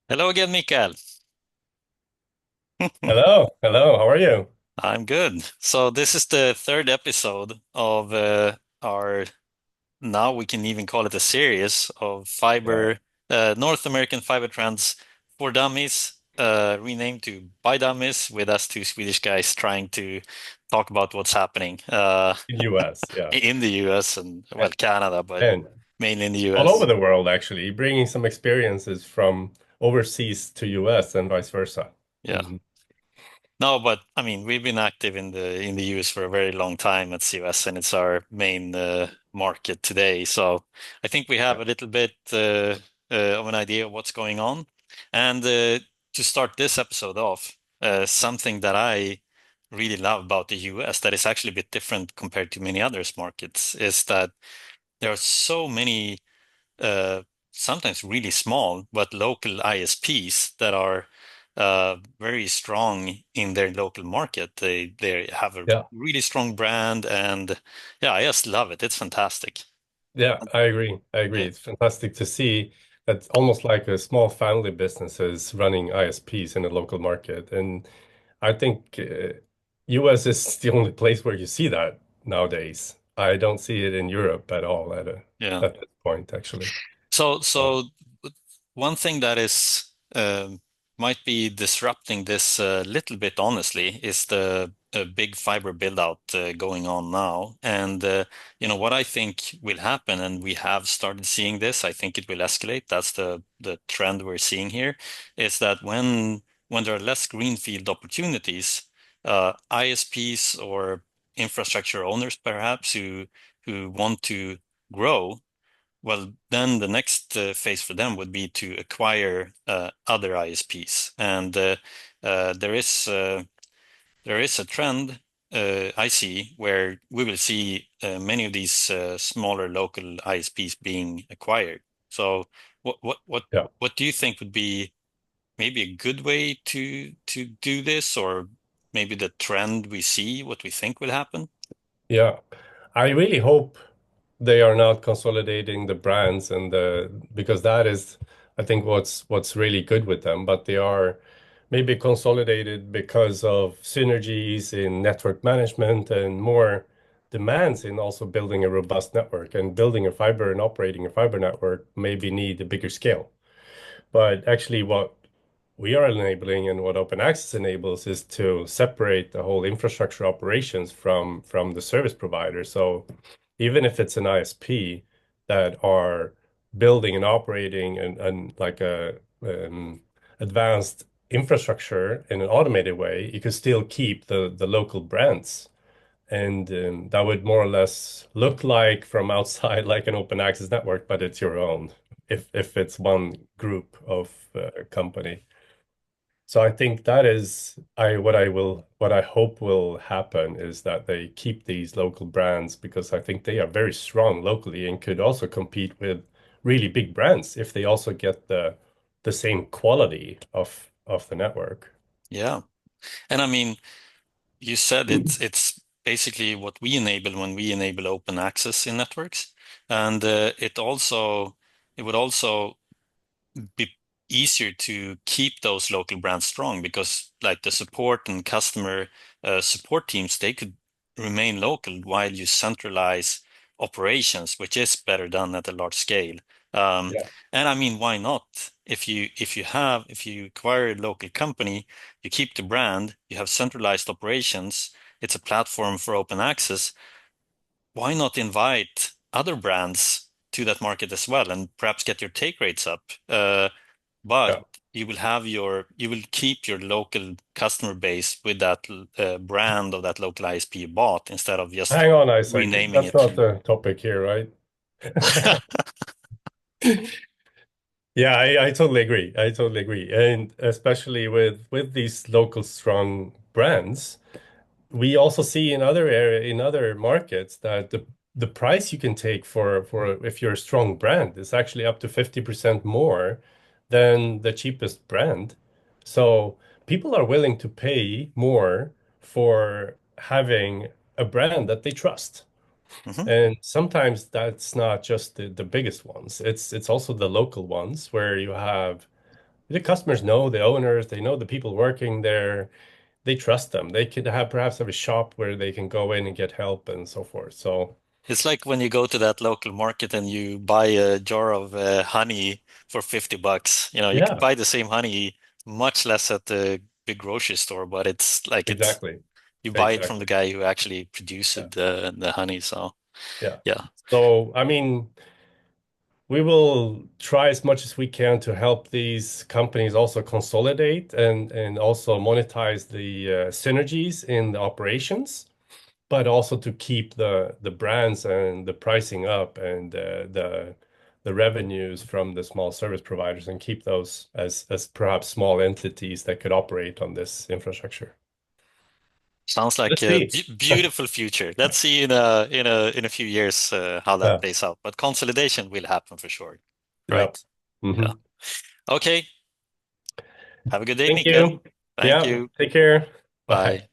Hello again, Mikael. Hello, hello, how are you? I'm good. So this is the third episode of our, now we can even call it a series of Yeah, North American fiber trends for dummies, renamed to by dummies, with us two Swedish guys trying to talk about what's happening in US, yeah. in the US and, well, And, Canada, but and mainly in the all over US. the world, actually, bringing some experiences from overseas to US and vice versa. Yeah. Mhm. No, but I mean, we've been active in the US for a very long time at COS, and it's our main market today. So I think we have Yeah, a little bit of an idea of what's going on. And to start this episode off, something that I really love about the US that is actually a bit different compared to many others markets is that there are so many uh, sometimes really small, but local ISPs that are very strong in their local market. They have a yeah, really strong brand, and yeah, I just love it. It's fantastic. yeah, I agree. I agree. Yeah, It's fantastic to see that almost like a small family businesses running ISPs in the local market. And I think US is the only place where you see that nowadays. I don't see it in Europe at all yeah. at this point, actually. So one thing that is might be disrupting this a little bit, honestly, is the big fiber build out going on now. And what I think will happen, and we have started seeing this. I think it will escalate. That's the trend we're seeing here, is that when there are less greenfield opportunities, ISPs or infrastructure owners, perhaps, who want to grow, well, then the next phase for them would be to acquire other ISPs. And there is a trend I see where we will see many of these smaller local ISPs being acquired. So Yeah. what do you think would be maybe a good way to do this, or maybe the trend we see, what we think will happen? Yeah, I really hope they are not consolidating the brands and the because that is, I think, what's really good with them. But they are maybe consolidated because of synergies in network management and more demands in also building a robust network and building a fiber and operating a fiber network maybe need a bigger scale. But actually, what we are enabling and what open access enables is to separate the whole infrastructure operations from the service provider. So even if it's an ISP that are building and operating and like a advanced infrastructure in an automated way, you can still keep the local brands. And that would more or less look like from outside like an open access network, but it's your own if it's one group of company. So I think that is what I hope will happen is that they keep these local brands because I think they are very strong locally and could also compete with really big brands if they also get the same quality of the network. Yeah. And I mean, you said it's basically what we enable when we enable open access in networks, and it would also be easier to keep those local brands strong because, like, the support and customer support teams, they could remain local while you centralize operations, which is better done at a large scale. Um, Yeah. and I mean, why not? If you acquire a local company, you keep the brand, you have centralized operations, it's a platform for open access. Why not invite other brands to that market as well and perhaps get your take rates up? But Yeah. you will keep your local customer base with that brand of that local ISP you bought instead of just Hang on, Isaac. renaming That's it not to. the topic here, right? Yeah, I totally agree. I totally agree. And especially with these local strong brands, we also see in other markets that the price you can take for if you're a strong brand is actually up to 50% more than the cheapest brand. So people are willing to pay more for having a brand that they trust. Mhm. And sometimes that's not just the biggest ones. It's also the local ones where you have the customers know the owners, they know the people working there, they trust them. They could have perhaps have a shop where they can go in and get help and so forth. So It's like when you go to that local market and you buy a jar of honey for $50. You could yeah, buy the same honey much less at the big grocery store, but it's like exactly. you buy it from the Exactly. guy who actually produced Yeah. the honey. So Yeah. yeah, So, I mean, we will try as much as we can to help these companies also consolidate and also monetize the synergies in the operations, but also to keep the brands and the pricing up and the revenues from the small service providers and keep those as perhaps small entities that could operate on this infrastructure. sounds like Let's a see. beautiful future. Let's see in a few years how that Yeah. plays out. But consolidation will happen for sure, Yeah. right? Yeah. Hmm. Okay. Have a good day, Thank Mikael. you. Thank Yeah. you. Take care. Bye. Bye.